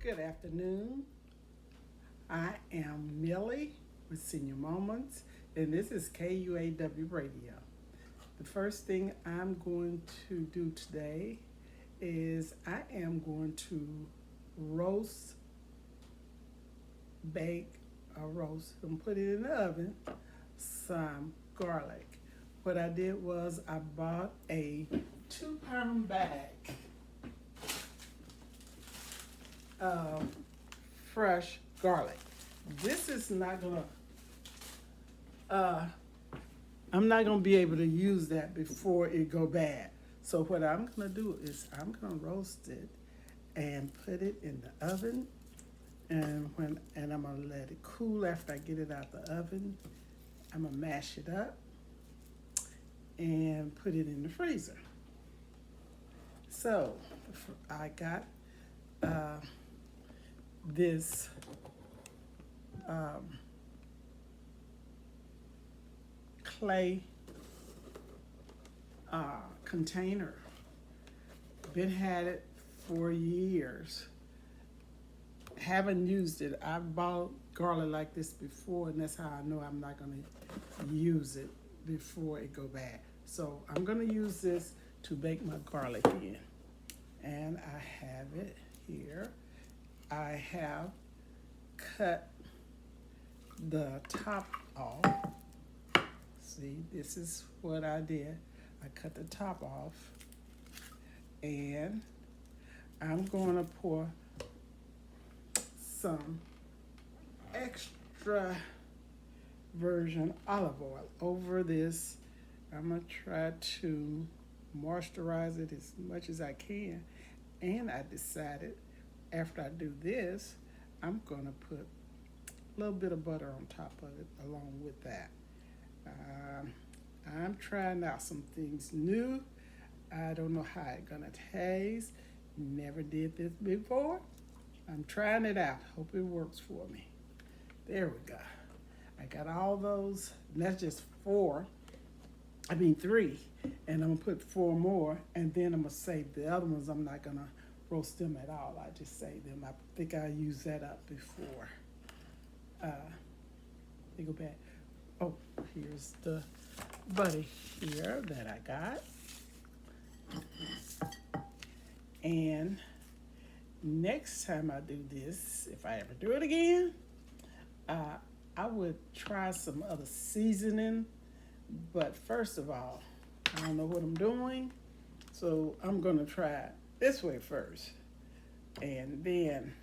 Good afternoon. I am Millie with Senior Moments, and this is KUAW-Radio. The first thing I'm going to do today is I am going to bake and put it in the oven, some garlic. What I did was I bought a 2-pound bag of fresh garlic. This is not gonna, I'm not gonna be able to use that before it go bad. So what I'm gonna do is I'm gonna roast it and put it in the oven, and I'm gonna let it cool after I get it out the oven. I'm gonna mash it up and put it in the freezer. So I got this clay container. Been had it for years. Haven't used it. I've bought garlic like this before, and that's how I know I'm not going to use it before it go bad. So I'm going to use this to bake my garlic in. And I have it here. I have cut the top off. See, this is what I did. I cut the top off, and I'm going to pour some extra virgin olive oil over this. I'm going to try to moisturize it as much as I can, and I decided after I do this, I'm going to put a little bit of butter on top of it along with that. I'm trying out some things new. I don't know how it's going to taste. Never did this before. I'm trying it out. Hope it works for me. There we go. I got all those. And that's just 3. And I'm going to put 4 more. And then I'm going to save the other ones. I'm not going to roast them at all. I just save them. I think I used that up before. They go back. Oh, here's the butter here that I got. And next time I do this, if I ever do it again, I would try some other seasoning. But first of all, I don't know what I'm doing, so I'm going to try it this way first. And then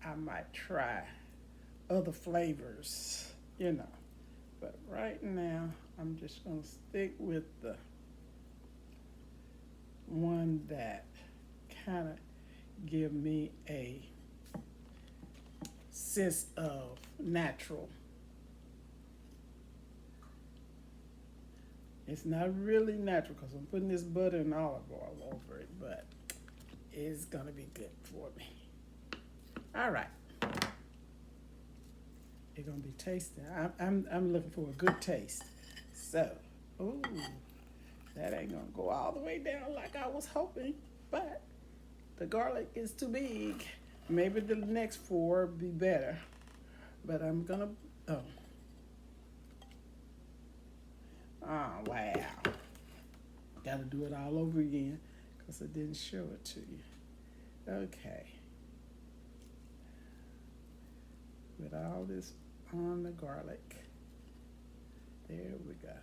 I might try other flavors, But right now, I'm just going to stick with the one that kind of give me a sense of natural. It's not really natural because I'm putting this butter and olive oil over it, but it's going to be good for me. All right. It's going to be tasty. I'm looking for a good taste. So, ooh, that ain't going to go all the way down like I was hoping, but the garlic is too big. Maybe the next 4 be better, but I'm going to, oh, wow. Got to do it all over again because I didn't show it to you. Okay. With all this on the garlic. There we go.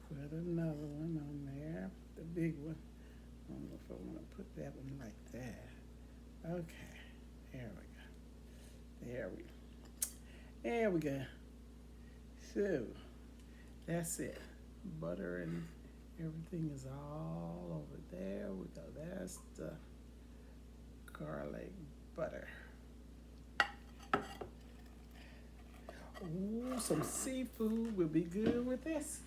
Put another one on there, the big one. I don't know if I want to put that one like that. Okay, there we go. There we go. So, that's it. Butter and everything is all over. There we go. That's the garlic butter. some seafood will be good with this.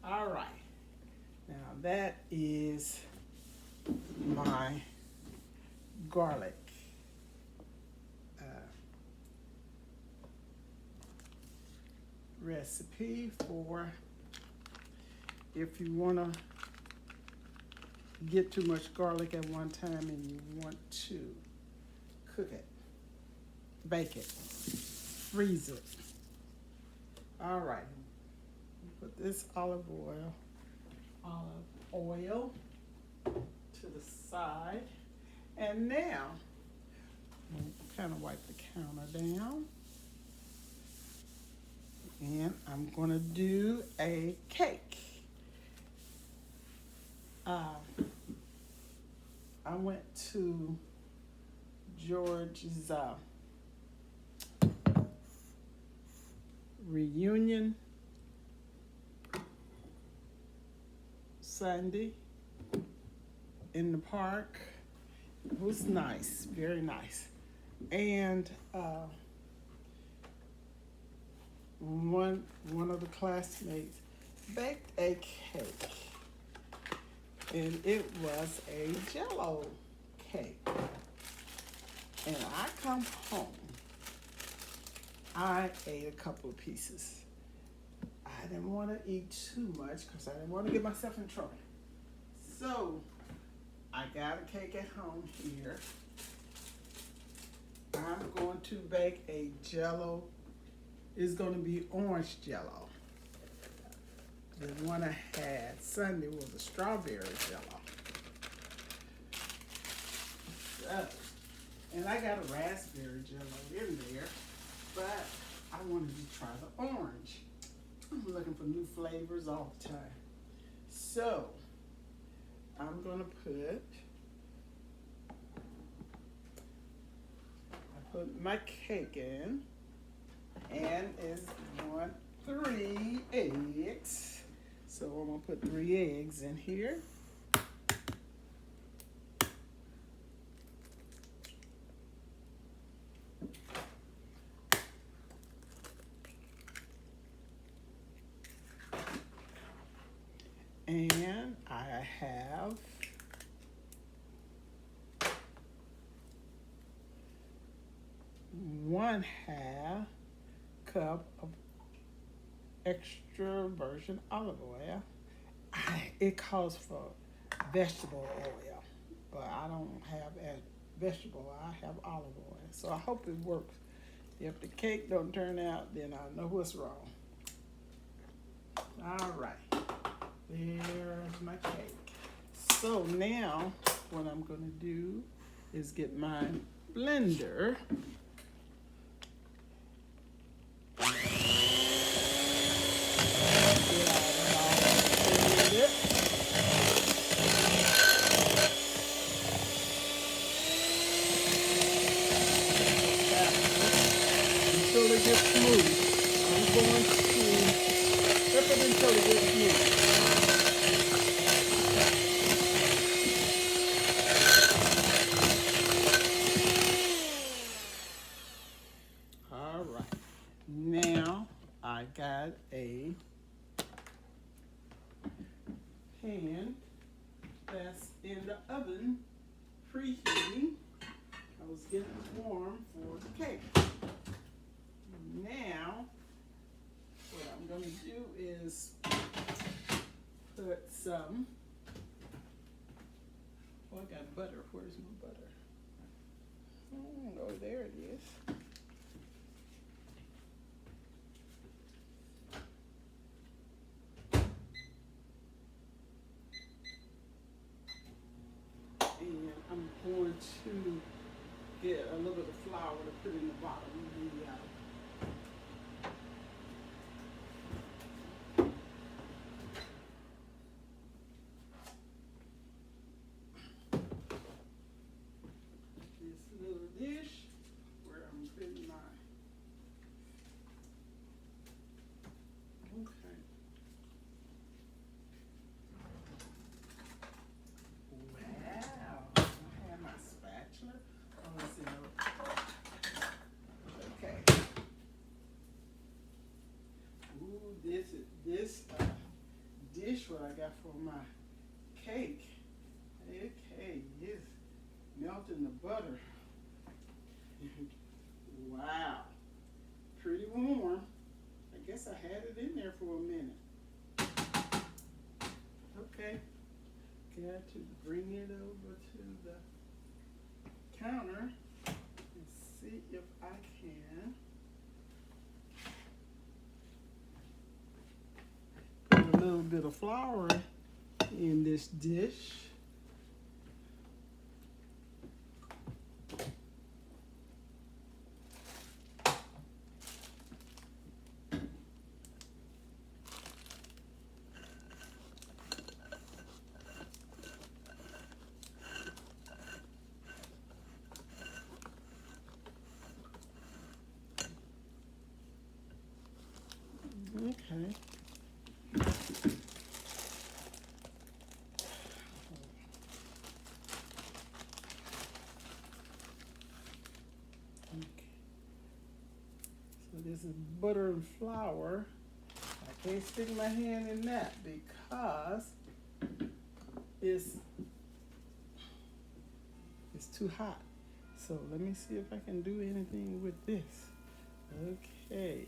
All right. Now that is my garlic recipe for if you want to get too much garlic at one time and you want to cook it, bake it, freeze it. All right, put this olive oil to the side, and now we'll kind of wipe the counter down. And I'm going to do a cake. I went to George's reunion Sunday in the park. It was nice, very nice. And one of the classmates baked a cake, and it was a Jell-O cake. And I come home, I ate a couple of pieces. I didn't want to eat too much because I didn't want to get myself in trouble. So I got a cake at home here. I'm going to bake a Jell-O. It's going to be orange Jell-O. The one I had Sunday was a strawberry Jell-O. So, and I got a raspberry Jell-O in there, but I wanted to try the orange. I'm looking for new flavors all the time. So, I'm going to put my cake in, and it's 3 eggs. So I'm going to put 3 eggs in here. And I have 1/2 cup of extra virgin olive oil. It calls for vegetable oil, but I don't have vegetable oil. I have olive oil, so I hope it works. If the cake don't turn out, then I know what's wrong. All right, there's my cake. So now what I'm going to do is get my blender. Until it gets smooth. I'm going to whip it until it gets smooth. All right. Now I got a pan that's in the oven preheating. I was getting it warm for the cake. Now, what I'm going to do is put some, oh, I got butter. Where's my butter? Oh, there it is. And I'm going to get a little bit of flour to put in the bottom of the this little dish where I'm putting my I got for my cake. Okay, it's melting the butter. Wow, pretty warm. I guess I had it in there for a minute. Okay, got to bring it over to the counter and see if I can put a little bit of flour in this dish. Okay. So this is butter and flour. I can't stick my hand in that because it's too hot. So let me see if I can do anything with this. Okay.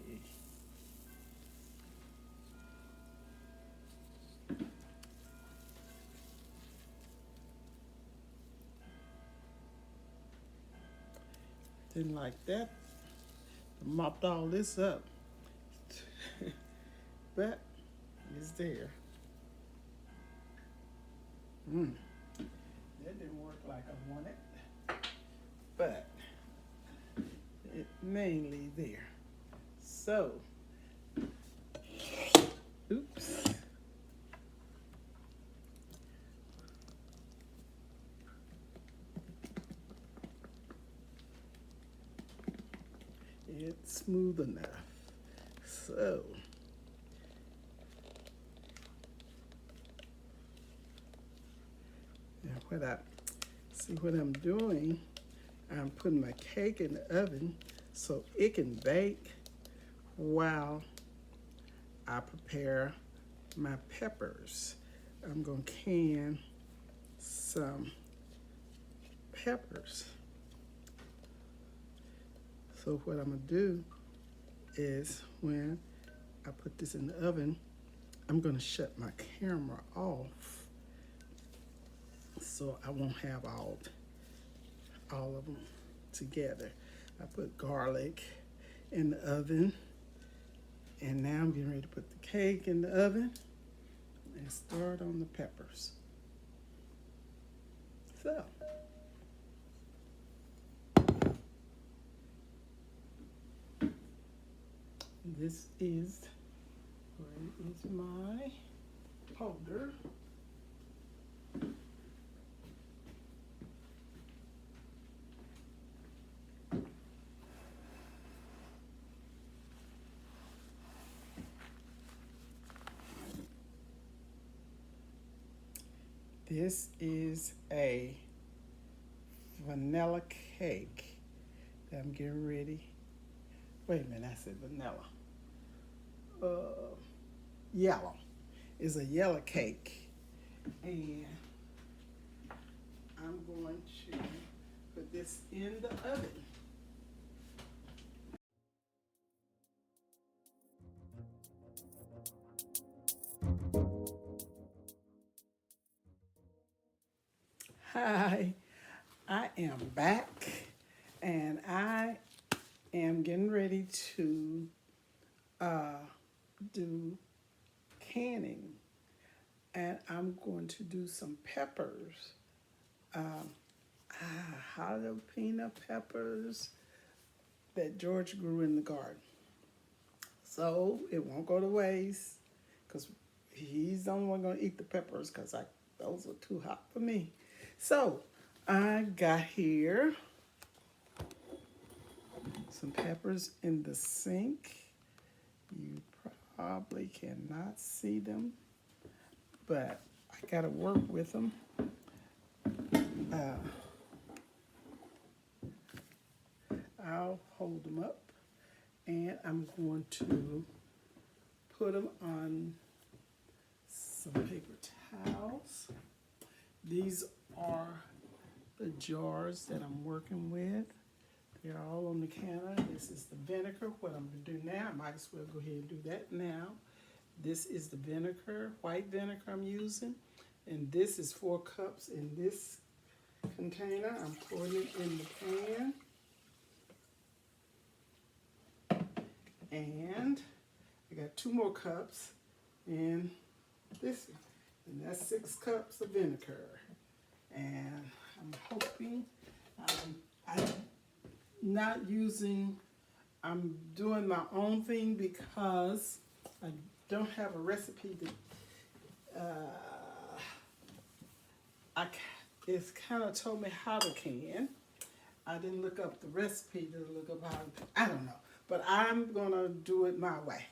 Didn't like that. Mopped all this up. But it's there. That didn't work like I wanted. But it's mainly there. So, oops. It's smooth enough. So, now what I'm doing, I'm putting my cake in the oven so it can bake while I prepare my peppers. I'm gonna can some peppers. So what I'm gonna do is when I put this in the oven, I'm gonna shut my camera off so I won't have all of them together. I put garlic in the oven, and now I'm getting ready to put the cake in the oven and start on the peppers. So, this is, where is my powder? This is a vanilla cake that I'm getting ready. Wait a minute, I said vanilla. Yellow. It's a yellow cake. And I'm going to put this in the oven. Hi, I am back and I am getting ready to do canning, and I'm going to do some peppers, jalapeno peppers that George grew in the garden. So it won't go to waste because he's the only one going to eat the peppers because those were too hot for me. So I got here some peppers in the sink. You probably cannot see them, but I got to work with them. I'll hold them up, and I'm going to put them on some paper towels. These are the jars that I'm working with. They're all on the counter. This is the vinegar. What I'm going to do now, I might as well go ahead and do that now. This is the vinegar, white vinegar I'm using. And this is 4 cups in this container. I'm pouring it in the pan. And I got 2 more cups in this one. And that's 6 cups of vinegar. And I'm hoping I'm doing my own thing because I don't have a recipe that it's kind of told me how to can. I didn't look up the recipe to look up how to, I don't know. But I'm gonna do it my way.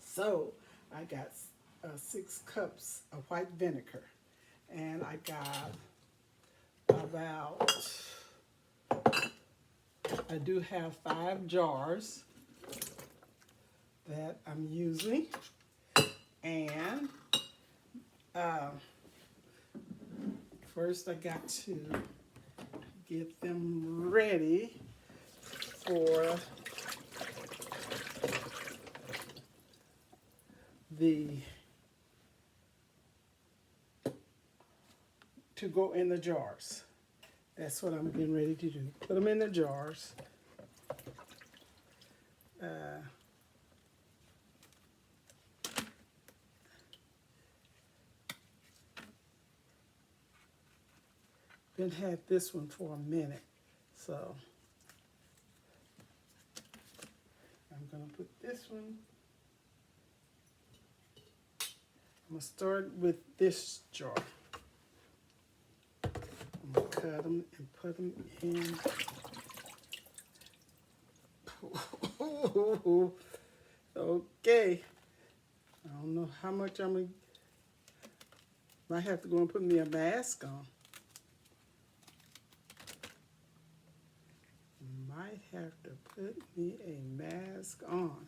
So I got 6 cups of white vinegar. And I got about, I do have 5 jars that I'm using. And first I got to get them ready for to go in the jars. That's what I'm getting ready to do. Put them in the jars. Been had this one for a minute, so I'm gonna put this one. I'm gonna start with this jar. I'm gonna cut them and put them in. Okay. I don't know how much I'm gonna. Might have to go and put me a mask on. Might have to put me a mask on.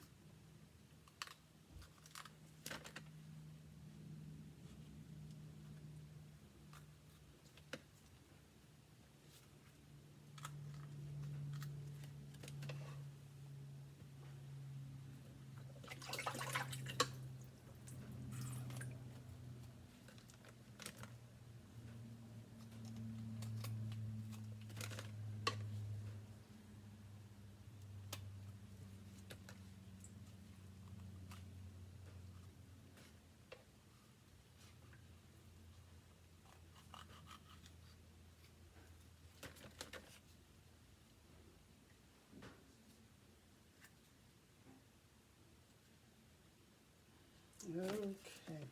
Okay.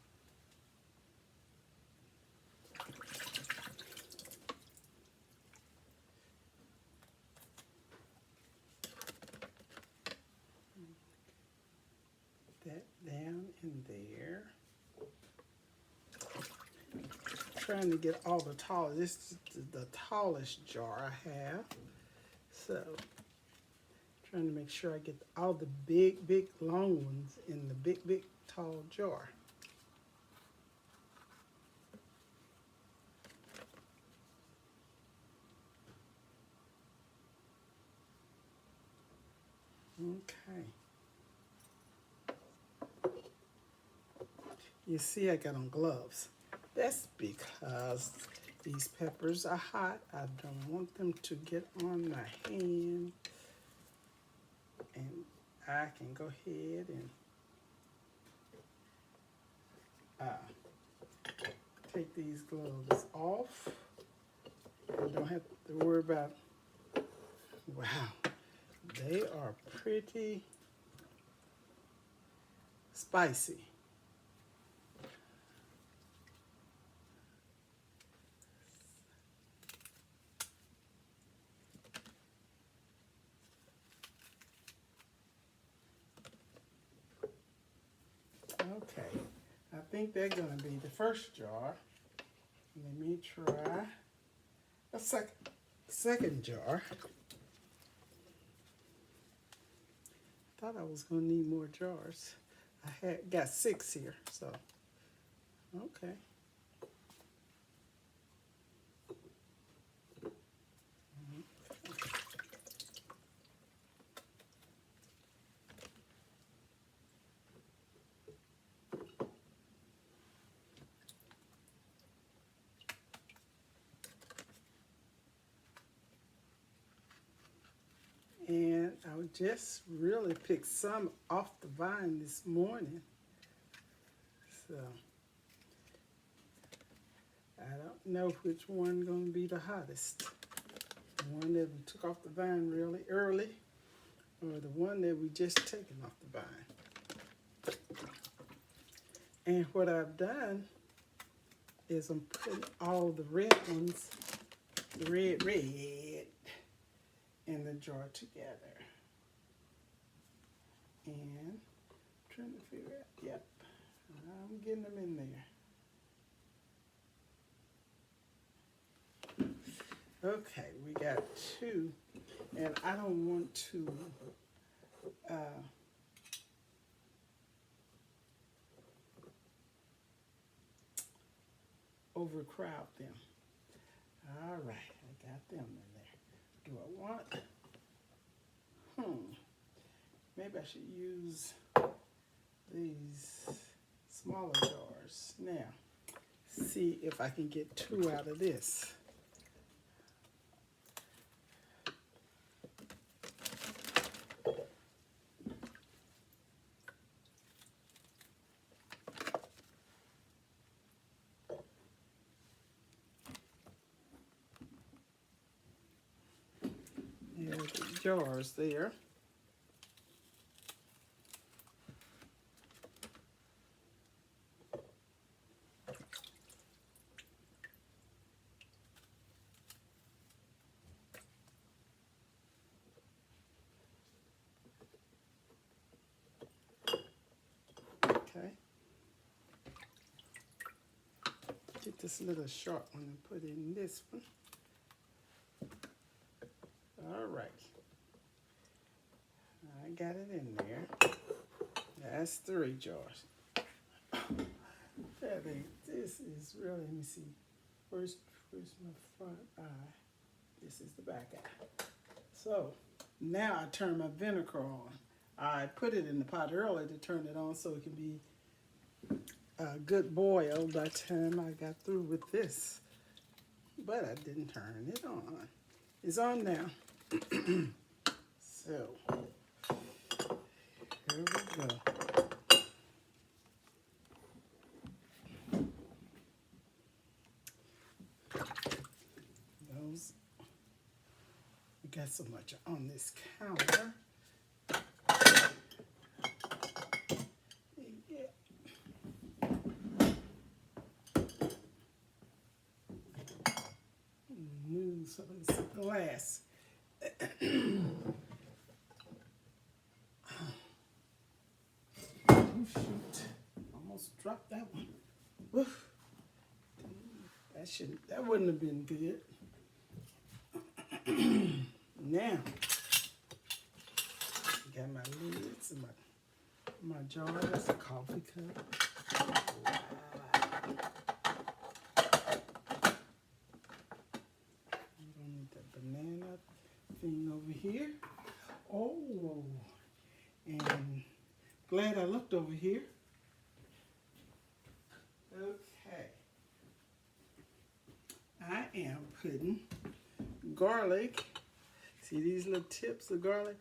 That down in there. Trying to get all the tallest. This is the tallest jar I have. So, trying to make sure I get all the big, long ones in the big, tall jar. Okay. You see I got on gloves. That's because these peppers are hot. I don't want them to get on my hand. And I can go ahead and take these gloves off. I don't have to worry about, wow, they are pretty spicy. Okay, I think they're gonna be the first jar. Let me try a second jar. Thought I was gonna need more jars. I got 6 here, so Okay. And I would just really pick some off the vine this morning. So I don't know which one gonna be the hottest. The one that we took off the vine really early, or the one that we just taken off the vine. And what I've done is I'm putting all the red ones, the red, in the jar together. And trying to figure out, yep, I'm getting them in there. Okay, we got 2, and I don't want to overcrowd them. All right, I got them in there. Do I want? Maybe I should use these smaller jars. Now, see if I can get 2 out of this. There's the jars there. Okay. Get this little short one and put in this one. All right. I got it in there. That's 3 jars. This is really, let me see. Where's my front eye? This is the back eye. So now I turn my vinegar on. I put it in the pot early to turn it on so it can be a good boil by the time I got through with this. But I didn't turn it on. It's on now. So here we go. We got so much on this counter. Move some of this glass. Oh shoot! Almost dropped that one. Woof. That wouldn't have been good. Now, got my lids and my jars, a coffee cup. You don't need that banana thing over here. Oh, and glad I looked over here. Okay. I am putting garlic. See these little tips of garlic?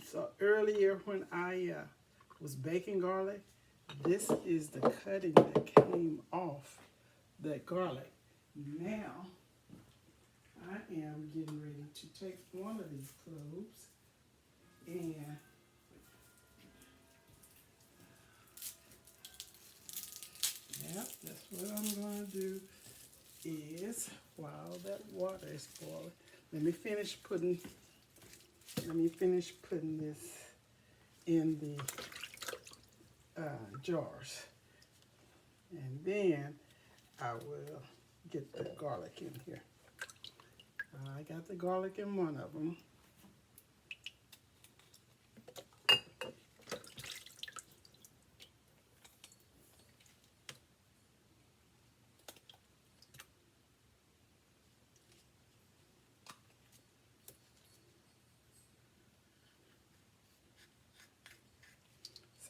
So earlier when I was baking garlic, this is the cutting that came off that garlic. Now, I am getting ready to take one of these cloves and that's what I'm going to do is, while that water is boiling, let me finish putting this in the jars, and then I will get the garlic in here. I got the garlic in one of them.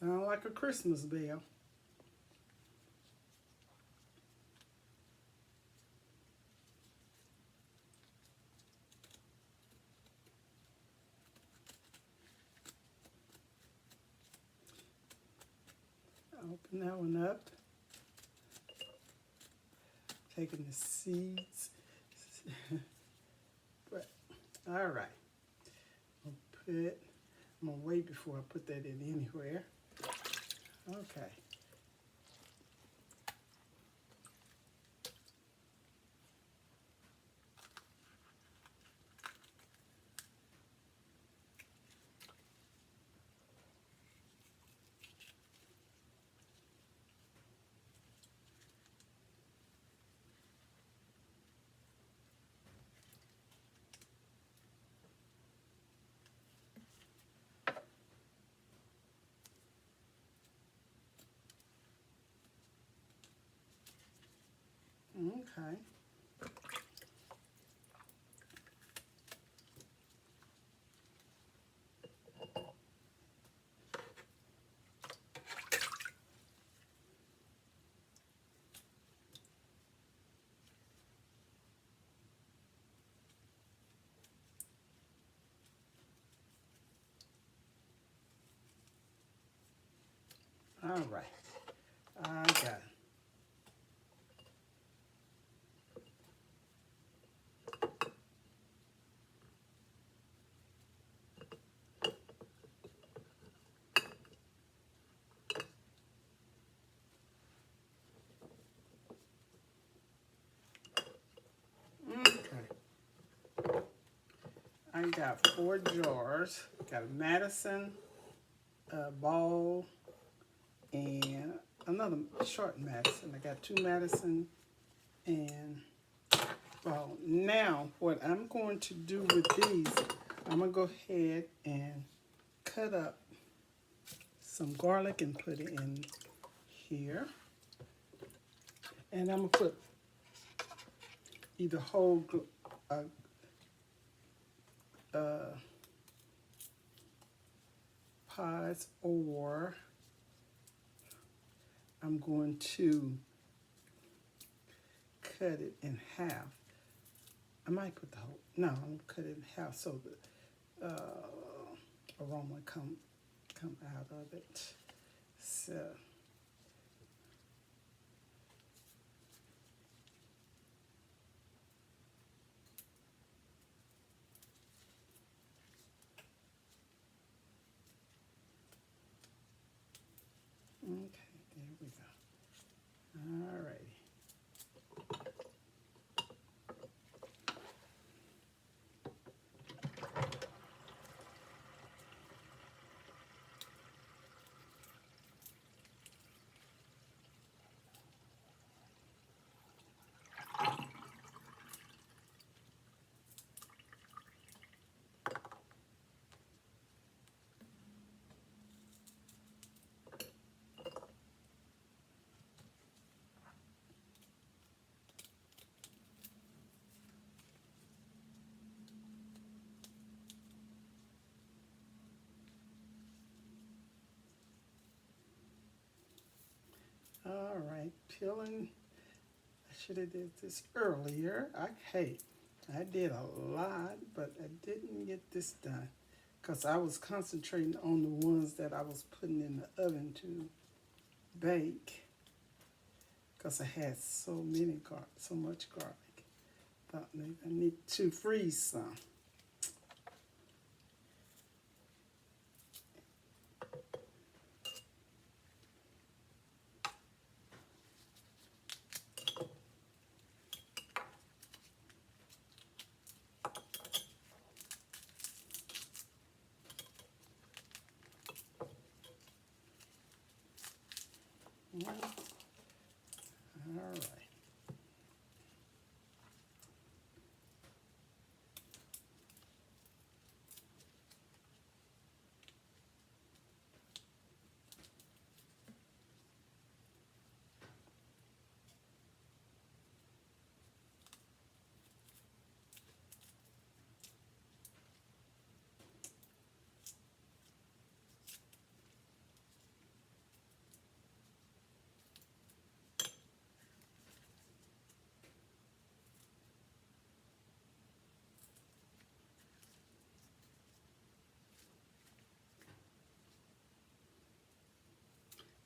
Sound like a Christmas bell. Open that one up. Taking the seeds. But all right. I'm gonna wait before I put that in anywhere. Okay. Okay. All right. I got it. Okay. I got 4 jars. Got a Madison, a ball, and another short Madison. I got 2 Madison and ball. Now, what I'm going to do with these, I'm going to go ahead and cut up some garlic and put it in here. And I'm going to put either whole pods, or I'm going to cut it in half. I might put the whole, no, I'm going to cut it in half so the aroma come out of it. So, okay, there we go. All righty. All right, peeling. I should have did this earlier. I did a lot, but I didn't get this done because I was concentrating on the ones that I was putting in the oven to bake because I had so much garlic. Thought maybe I need to freeze some. All right.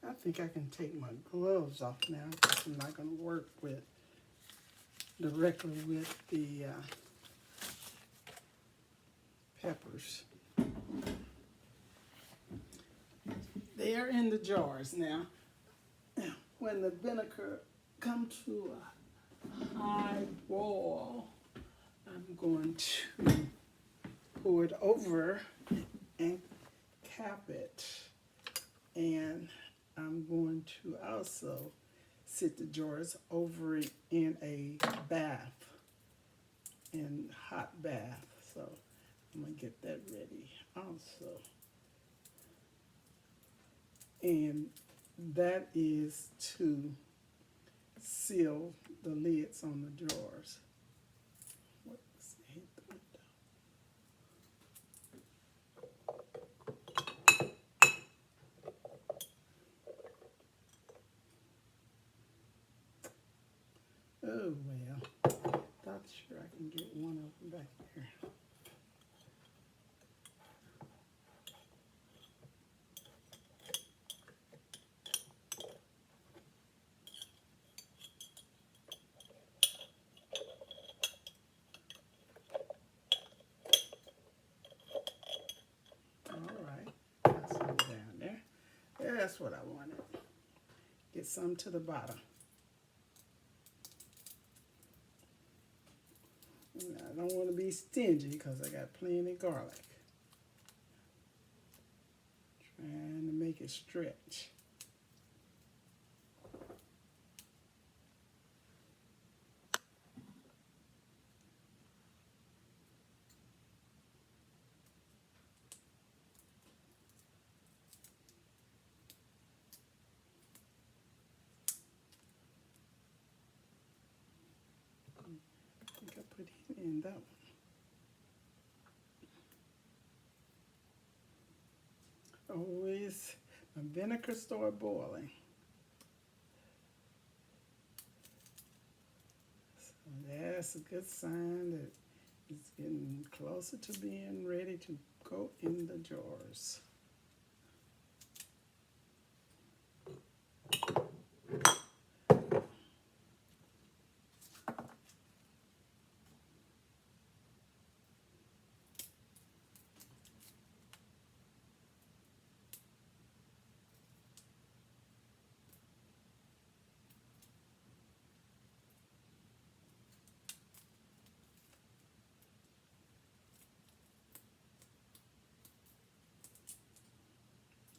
I think I can take my gloves off now because I'm not going to work with directly with the peppers. They are in the jars now. When the vinegar comes to a high boil, I'm going to pour it over and cap it. And I'm going to also sit the jars over it in a bath, in hot bath. So I'm going to get that ready also. And that is to seal the lids on the jars. Let's hit the window. Oh well, not sure I can get one of them back there. That's what I wanted. Get some to the bottom. I don't want to be stingy because I got plenty of garlic. Trying to make it stretch. I think I put it in that one. Always, my vinegar start boiling. So that's a good sign that it's getting closer to being ready to go in the jars.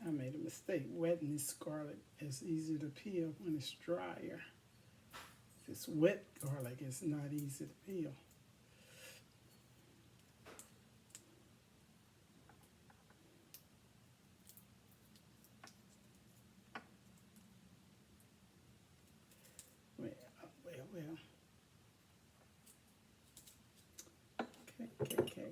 I made a mistake. Wetting this garlic is easier to peel when it's drier. If it's wet garlic, it's not easy to peel. Well. Okay.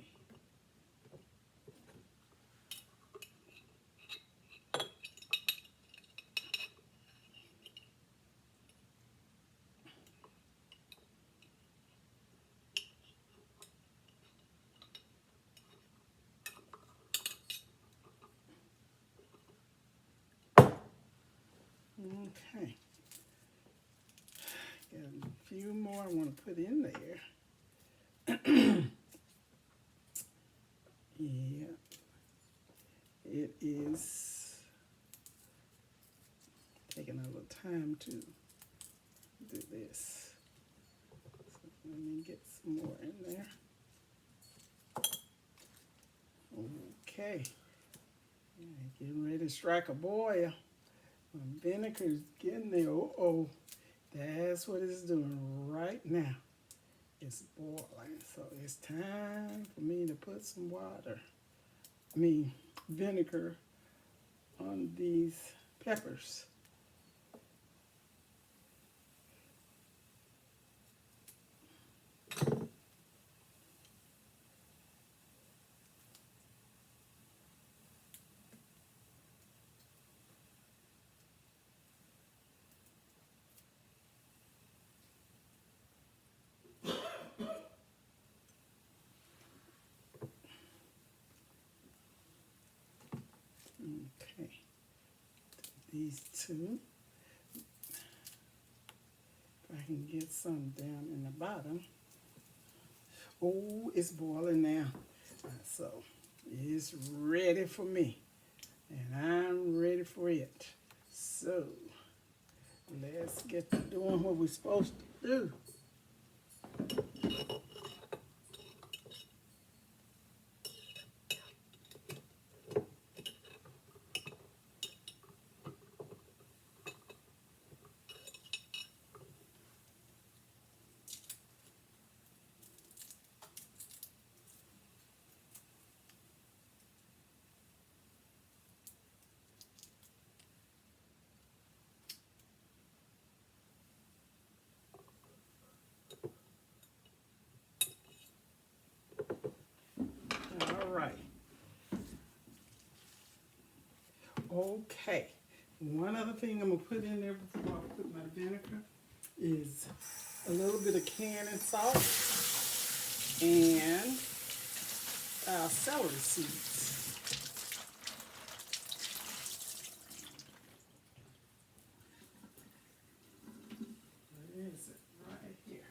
Okay. Got a few more I want to put in there. Yeah. It is taking a little time to do this. So let me get some more in there. Okay. Getting ready to strike a boil. My vinegar is getting there. Oh, that's what it's doing right now. It's boiling. So it's time for me to put some vinegar on these peppers. Okay, these two. If I can get some down in the bottom. Oh, it's boiling now. So it's ready for me. And I'm ready for it. So let's get to doing what we're supposed to do. All right. Okay. One other thing I'm going to put in there before I put my vinegar is a little bit of canned salt and celery seeds. Where is it? Right here.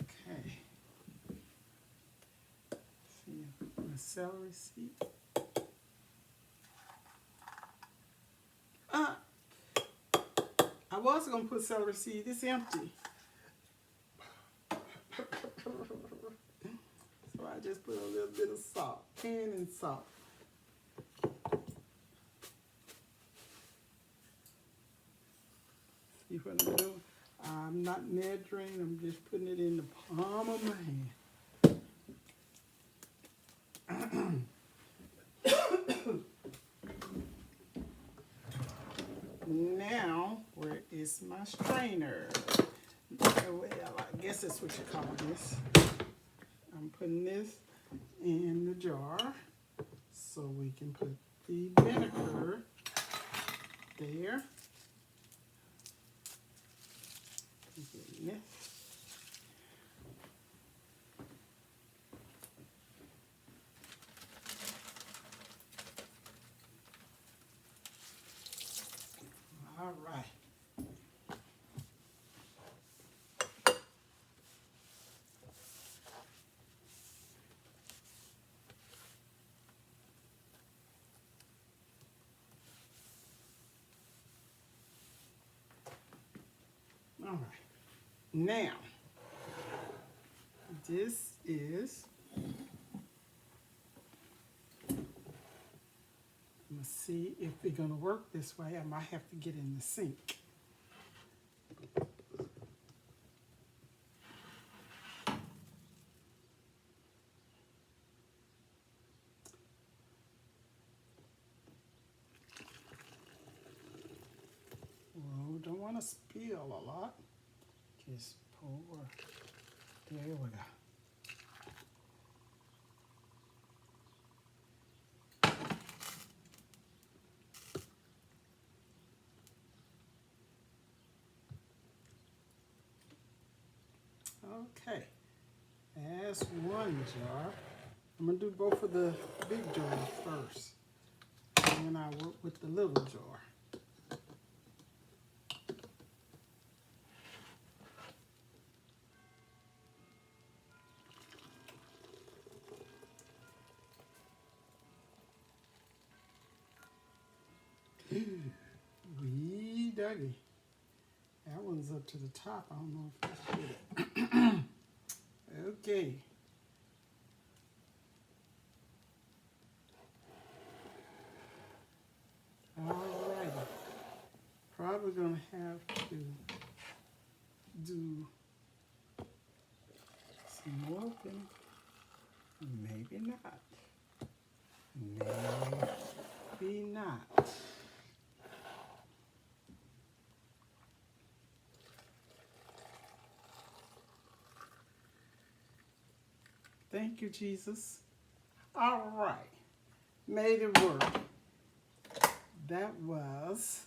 Okay. See my celery seed. I was going to put celery seed. It's empty. So I just put a little bit of salt, canned salt. See what I'm doing? I'm not measuring. I'm just putting it in the palm of my hand. Now, where is my strainer? Well, I guess that's what you call this. I'm putting this in the jar so we can put the vinegar there. Getting this. All right. All right. Now, this is, let's see if we're going to work this way. I might have to get in the sink. Well, don't want to spill a lot. Just pour. There we go. Okay, that's one jar. I'm going to do both of the big jars first, and then I'll work with the little jar. Wee doggy. That one's up to the top. I don't know if that's good. Okay. Alrighty. Probably gonna have to do some more open. Maybe not. Maybe not. Thank you, Jesus. All right. Made it work. That was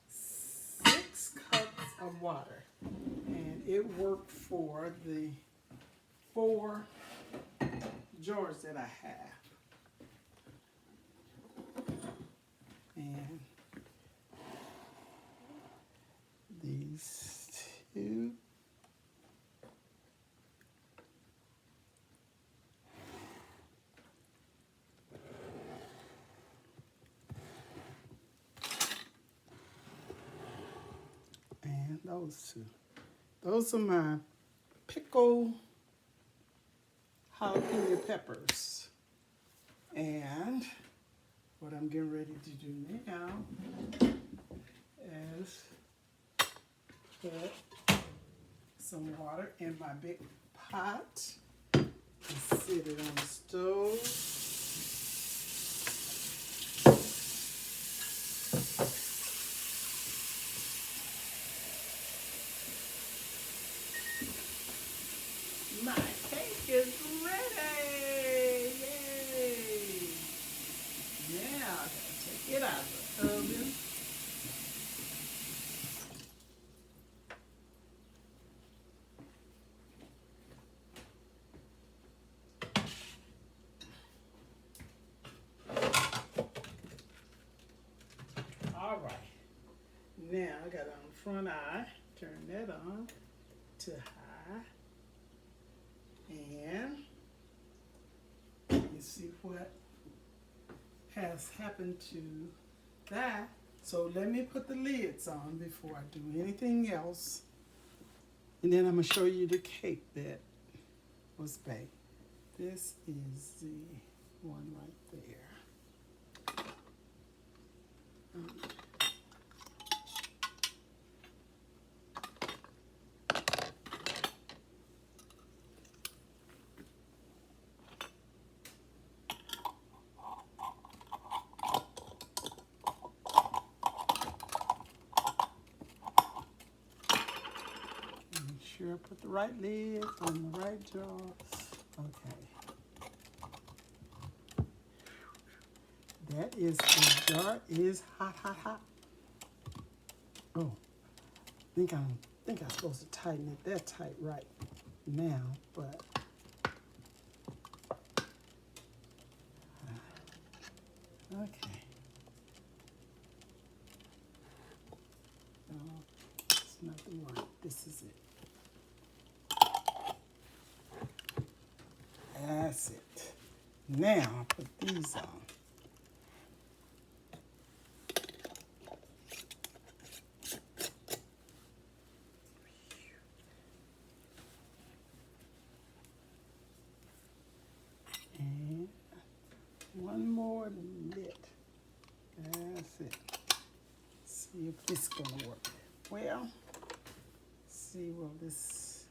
6 cups of water. And it worked for the 4 jars that I have. And these two. And those two. Those are my pickled jalapeno peppers. And what I'm getting ready to do now is put some water in my big pot and sit it on the stove. My cake is ready! Yay! Now I gotta take it out of the oven. All right. Now I got it on the front eye. Turn that on to high. And you see what has happened to that. So let me put the lids on before I do anything else. And then I'm going to show you the cake that was baked. This is the one right there. Sure, put the right lid on the right jar. Okay. That is, the jar is hot, hot, hot. Oh, I think I'm supposed to tighten it that tight right now, but okay. No, it's not the one. This is it. That's it. Now I'll put these on. And one more lid. That's it. See if this is gonna work. Well, see, will this,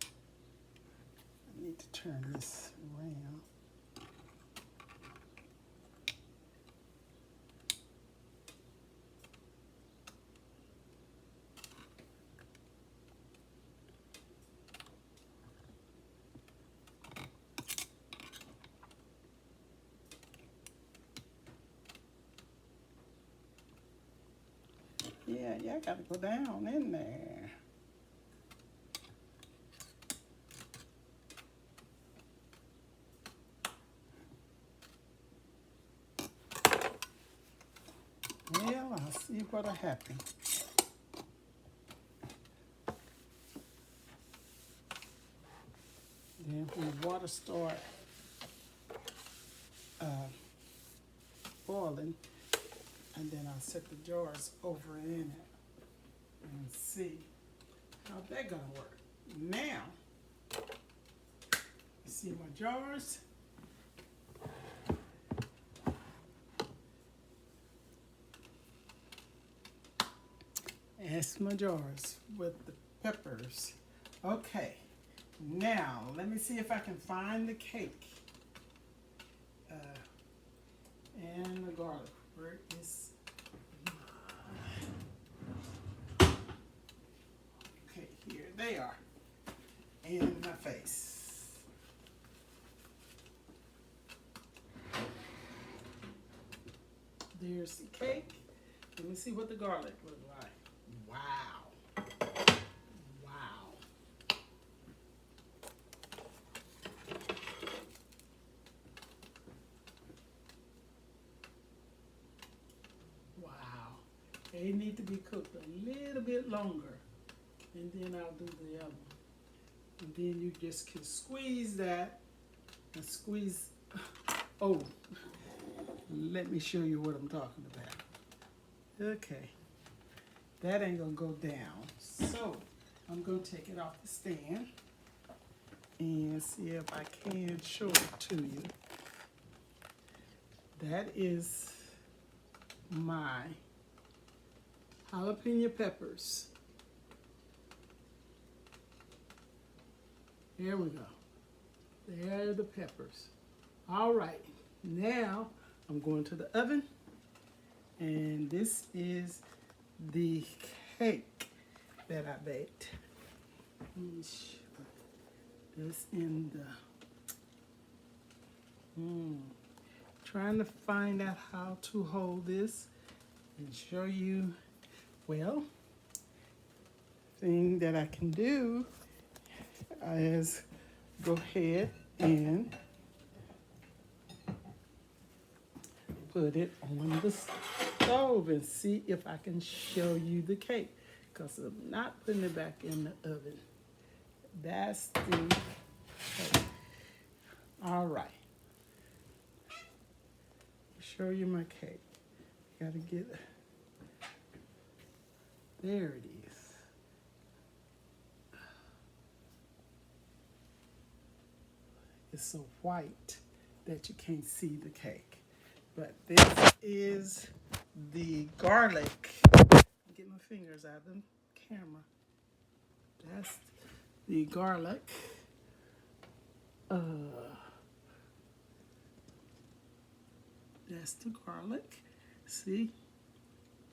I need to turn this around. Yeah, I gotta go down in there. Well, I'll see what'll happen. Then when the water starts boiling, and then I'll set the jars over in it and see how that's gonna work. Now, you see my jars? That's my jars with the peppers. Okay, now let me see if I can find the cake and the garlic. Where is okay, here they are. In my face. There's the cake. Let me see what the garlic looks like. Wow. Wow. They need to be cooked a little bit longer. And then I'll do the other one. And then you just can squeeze that and squeeze. Oh, let me show you what I'm talking about. Okay, that ain't gonna go down. So I'm gonna take it off the stand and see if I can show it to you. That is my jalapeno peppers. There we go. There are the peppers. All right, now I'm going to the oven, and this is the cake that I baked. Let me put this in the, trying to find out how to hold this and show you, well, thing that I can do is go ahead and put it on the stove and see if I can show you the cake, because I'm not putting it back in the oven. That's the cake. All right. Show you my cake. Gotta get it. There it is. It's so white that you can't see the cake. But this is the garlic. Get my fingers out of the camera. That's the garlic. That's the garlic. See?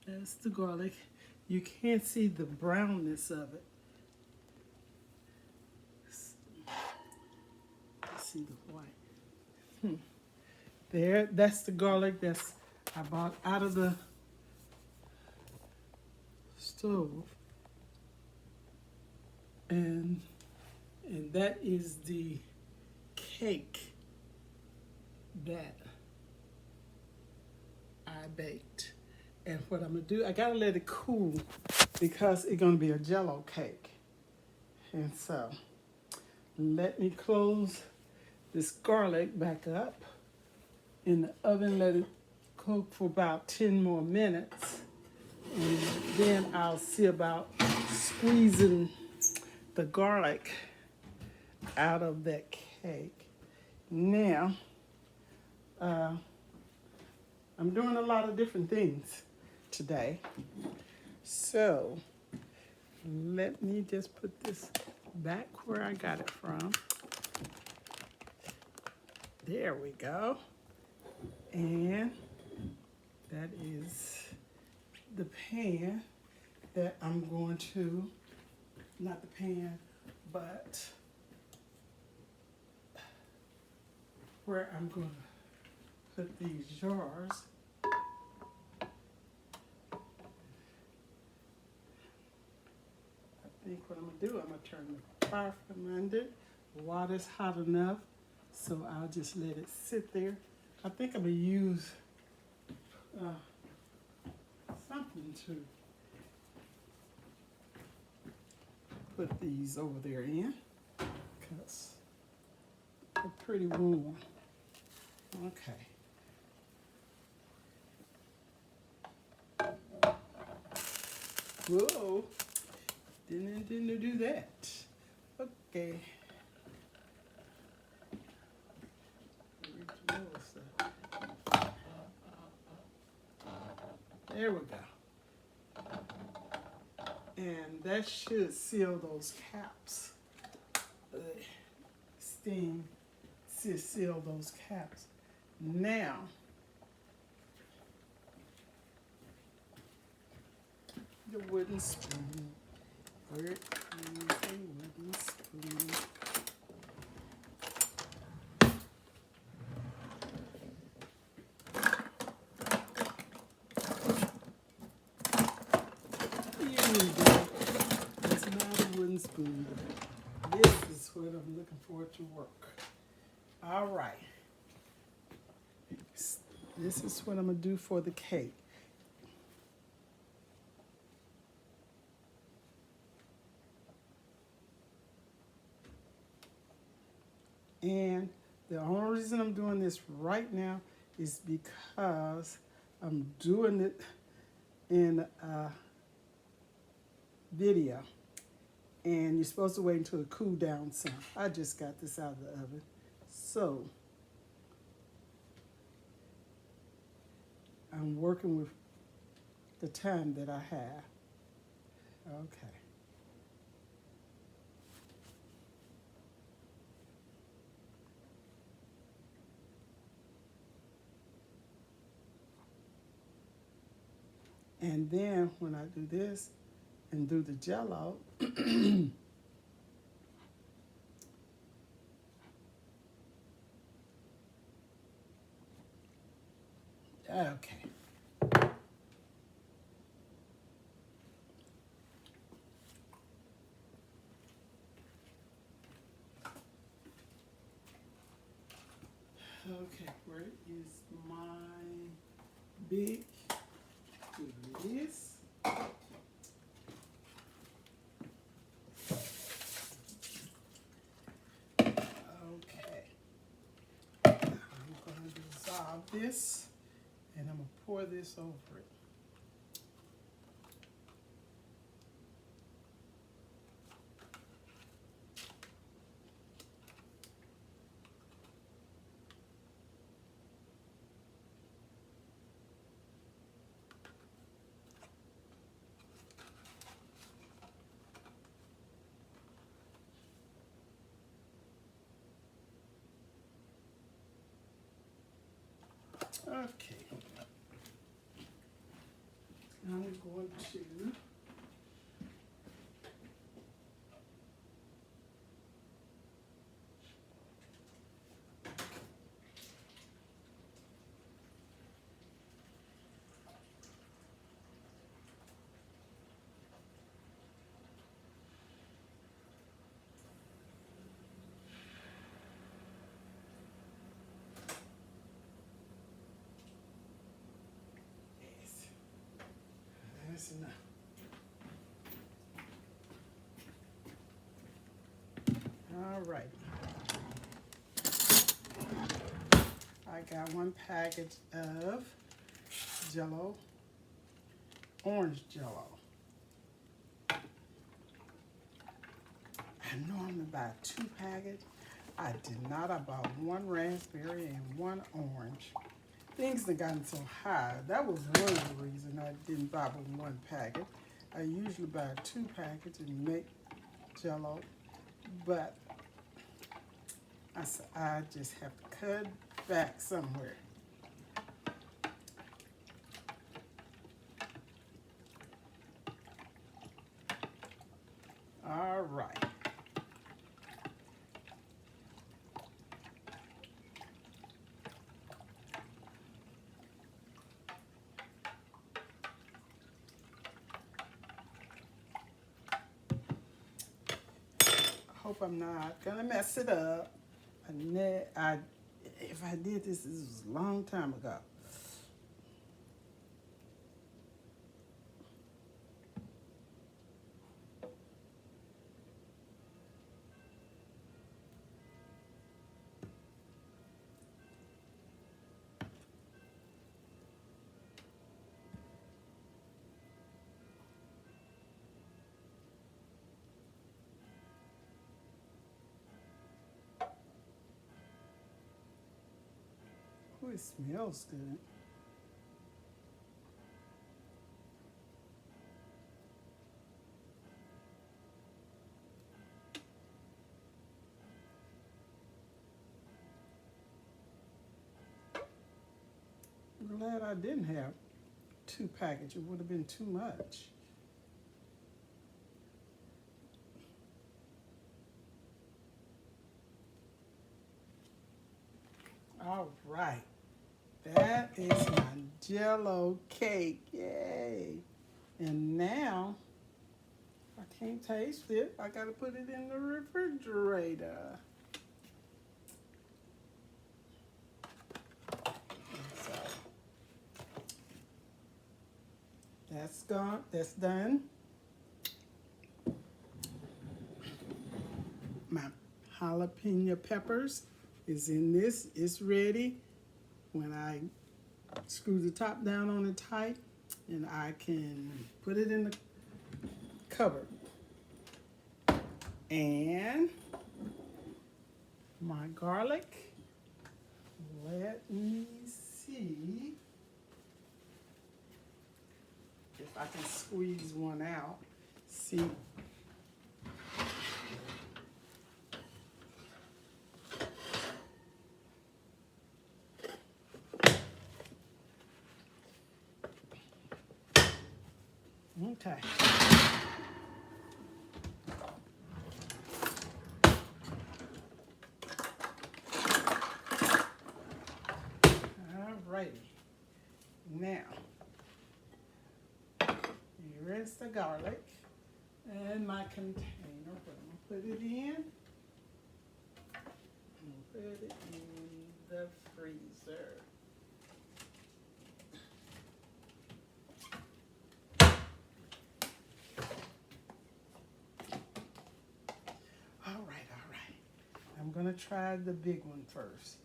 That's the garlic. You can't see the brownness of it. See the white. There, that's the garlic that's I bought out of the stove. And that is the cake that I baked. And what I'm gonna do, I gotta let it cool because it's gonna be a Jell-O cake. And so, let me close this garlic back up in the oven, let it cook for about 10 more minutes. And then I'll see about squeezing the garlic out of that cake. Now, I'm doing a lot of different things today. So, let me just put this back where I got it from. There we go. And that is the pan that I'm going to, not the pan, but where I'm going to put these jars. I think what I'm going to do, I'm going to turn the fire from under. The water's hot enough, so I'll just let it sit there. I think I'm going to use something to put these over there in, because they're pretty warm. Okay. Whoa, didn't do that. Okay. There we go. And that should seal those caps. Steam should seal those caps. Now, the wooden spoon. Where is the wooden spoon? Spoon. This is what I'm looking for to work. All right. This is what I'm going to do for the cake. And the only reason I'm doing this right now is because I'm doing it in a video. And you're supposed to wait until it cool down some. I just got this out of the oven. So I'm working with the time that I have. Okay. And then when I do this and do the jello, okay. Okay, where is my big this? Okay. I'm going to dissolve this and I'm going to pour this over it. Okay. I'm going to that's enough. All right. I got one package of Jello, orange Jello. I normally buy 2 packages. I did not. I bought 1 raspberry and 1 orange. Things have gotten so high. That was one of the reasons I didn't buy but 1 packet. I usually buy 2 packages and make Jello, but I said I just have to cut back somewhere. All right. Hope I'm not gonna mess it up. If I did this was a long time ago. Oh, it smells good. I'm glad I didn't have 2 packages. It would have been too much. All right. That is my Jello cake. Yay. And now, I can't taste it. I got to put it in the refrigerator. So, that's gone. That's done. My jalapeno peppers is in this. It's ready. When I screw the top down on it tight, and I can put it in the cupboard. And my garlic, let me see if I can squeeze one out. See. Okay. Alrighty. Now, here's the garlic and my container. I'm gonna put it in. Put it in the freezer. All right. I'm gonna try the big one first.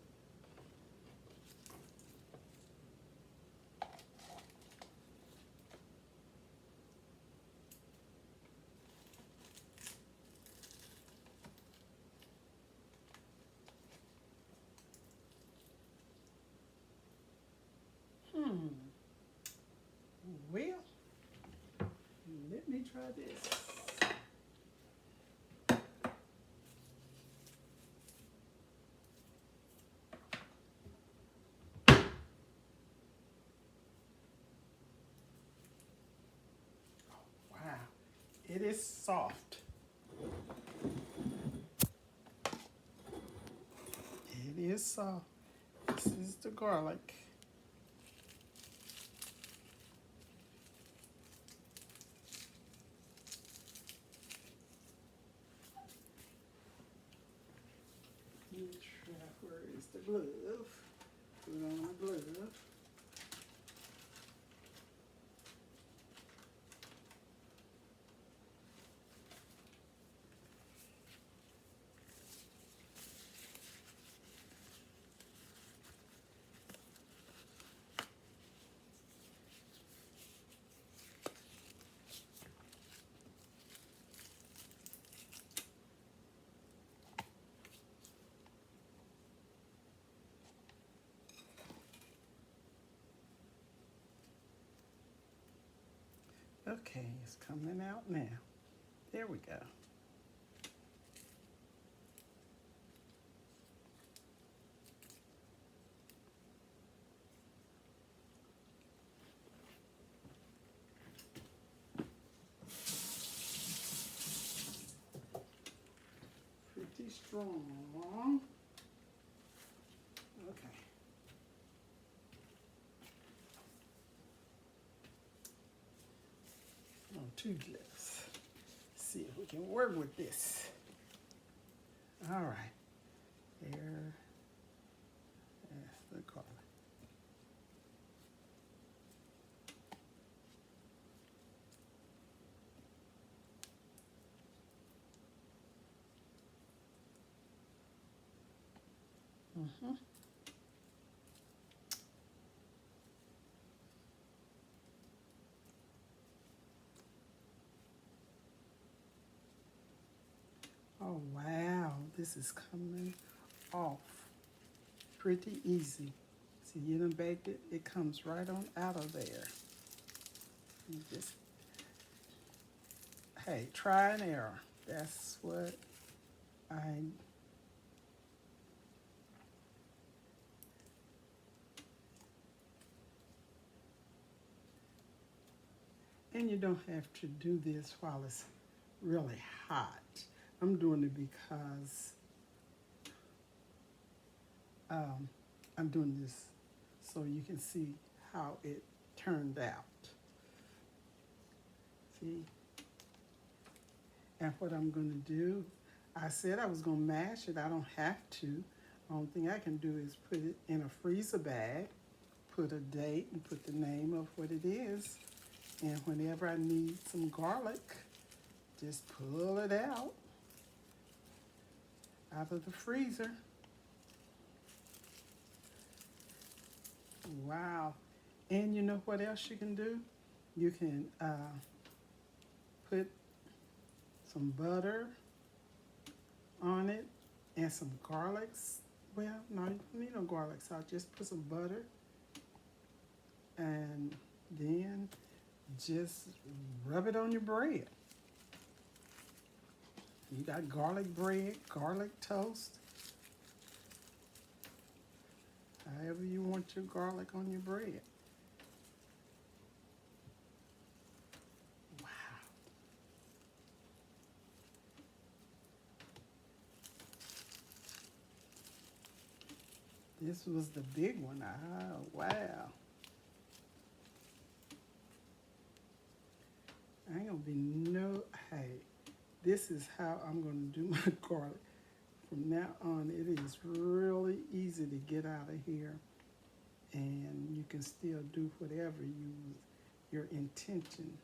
Well, let me try this. Wow, it is soft. It is soft. This is the garlic. Let me try, where is the glove? Put on my glove. Okay, it's coming out now. There we go. Pretty strong. Okay. Oh, two gloves. See if we can work with this. All right. That's the garlic. Oh wow, this is coming off pretty easy. See, you done baked it, it comes right on out of there. You just, hey, try and error. That's what and you don't have to do this while it's really hot. I'm doing it because I'm doing this so you can see how it turned out. See? And what I'm going to do, I said I was going to mash it. I don't have to. The only thing I can do is put it in a freezer bag, put a date, and put the name of what it is. And whenever I need some garlic, just pull it out of the freezer. Wow. And you know what else you can do? You can put some butter on it and some garlic. Well, no, you don't need no garlic salt. Just put some butter and then just rub it on your bread. You got garlic bread, garlic toast, however you want your garlic on your bread. Wow. This was the big one. Oh, wow. Ain't gonna be no, hey, this is how I'm gonna do my garlic. From now on, it is really easy to get out of here, and you can still do whatever your intention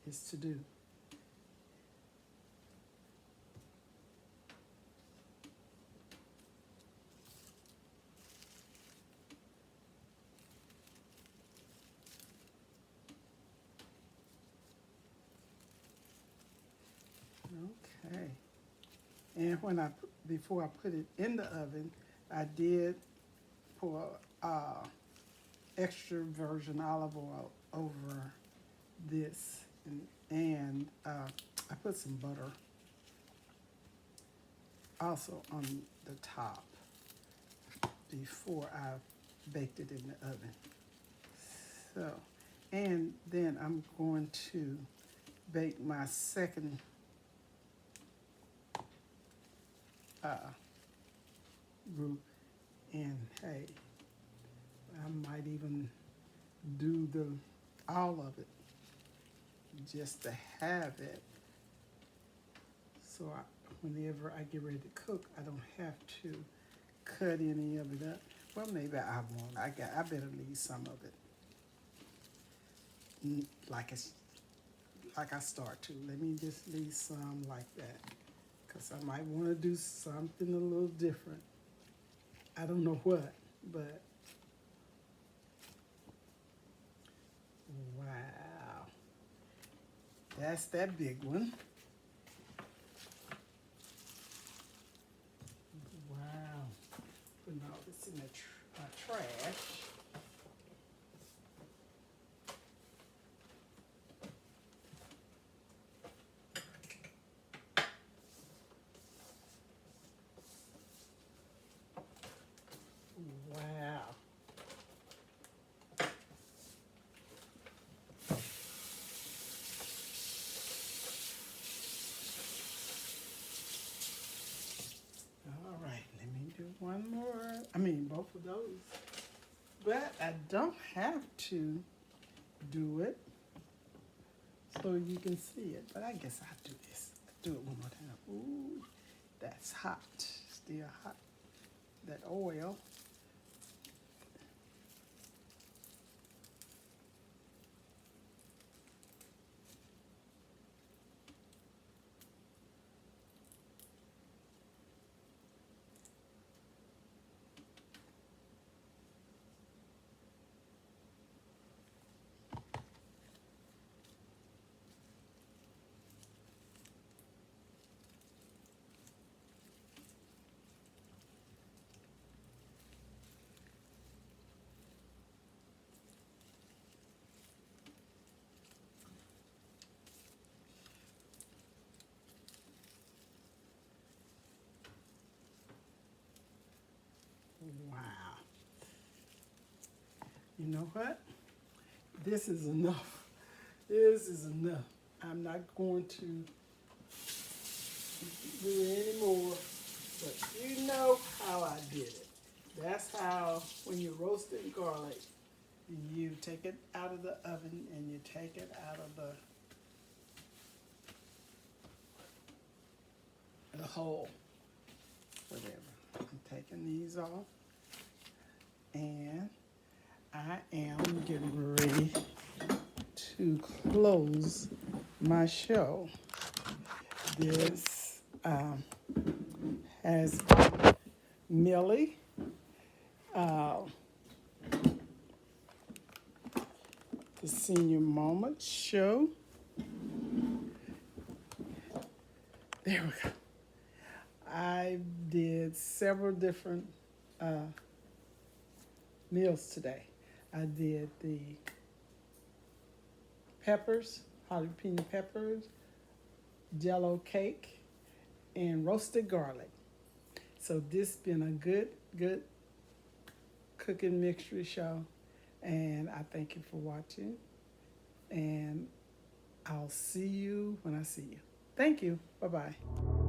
is to do. Okay. And before I put it in the oven, I did pour extra virgin olive oil over this, and I put some butter also on the top before I baked it in the oven. So, and then I'm going to bake my second group, and hey, I might even do all of it just to have it, so whenever I get ready to cook, I don't have to cut any of it up. Well, maybe I won't. I better leave some of it like I start to. Let me just leave some like that, because I might want to do something a little different. I don't know what, but wow. That's that big one. Wow. Putting all this in the trash. Wow. All right, let me do one more. I mean, both of those. But I don't have to do it so you can see it. But I guess I'll do this. Do it one more time. Ooh, that's hot. Still hot. That oil. Wow. You know what? This is enough. This is enough. I'm not going to do any more, but you know how I did it. That's how, when you're roasting garlic, you take it out of the oven and you take it out of the hole, whatever. I'm taking these off, and I am getting ready to close my show. This has Millie uh, the Senior Moment Show. There we go. I did several different meals today. I did the peppers, jalapeno peppers, jello cake, and roasted garlic. So this been a good cooking mixture show, and I thank you for watching, and I'll see you when I see you. Thank you. Bye-bye.